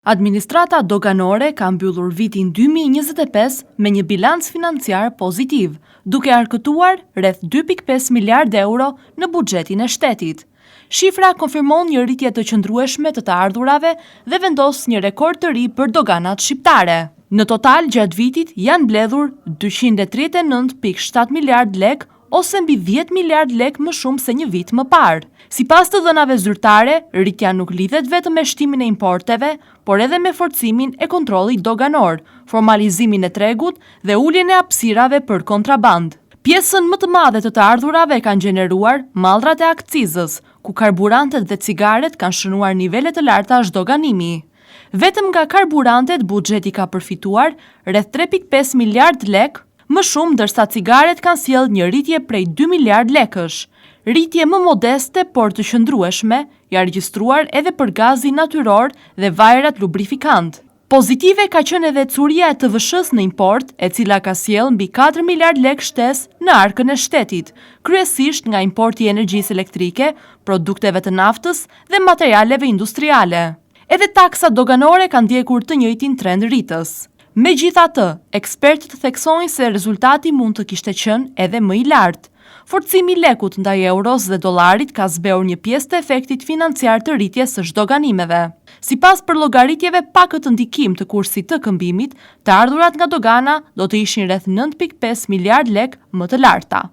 Administrata doganore ka mbyllur vitin 2025 me një bilanc financiar pozitiv, duke arkëtuar rreth 2.5 miliard euro në buxhetin e shtetit. Shifra konfirmon një rritje të qëndrueshme të ardhurave dhe vendos një rekord të ri për doganat shqiptare. Në total, gjatë vitit janë mbledhur 239.7 miliard lek ose mbi 10 miliard lek më shumë se një vit më parë. Sipas të dhënave zyrtare, rritja nuk lidhet vetëm me shtimin e importeve, por edhe me forcimin e kontrollit doganor, formalizimin e tregut dhe uljen e hapësirave për kontraband. Pjesën më të madhe të ardhurave kanë gjeneruar mallrat e akcizës, ku karburantet dhe cigaret kanë shënuar nivele të larta zhdoganimi. Vetëm nga karburantet buxheti ka përfituar rreth 3.5 miliard lek, më shumë ndërsa cigaret kanë sjellë një rritje prej 2 miliard lekësh. Rritje më modeste por të qëndrueshme ja regjistruar edhe për gazin natyror dhe vajrat lubrifikant. Pozitive ka qenë edhe curia e TVSH-s në import, e cila ka sjellë mbi 4 miliard lek shtesë në arkën e shtetit, kryesisht nga importi i energjisë elektrike, produkteve të naftës dhe materialeve industriale. Edhe taksat doganore kanë ndjekur të njëjtin trend rritës. Megjithatë, ekspertët theksojnë se rezultati mund të kishte qenë edhe më i lartë. Forcimi i lekut ndaj euros dhe dollarit ka zbeur një pjesë të efektit financiar të rritjes së zhdoganimeve. Sipas përllogaritjeve pa këtë ndikim të kursit të këmbimit, të ardhurat nga dogana do të ishin rreth 9.5 miliard lek më të larta.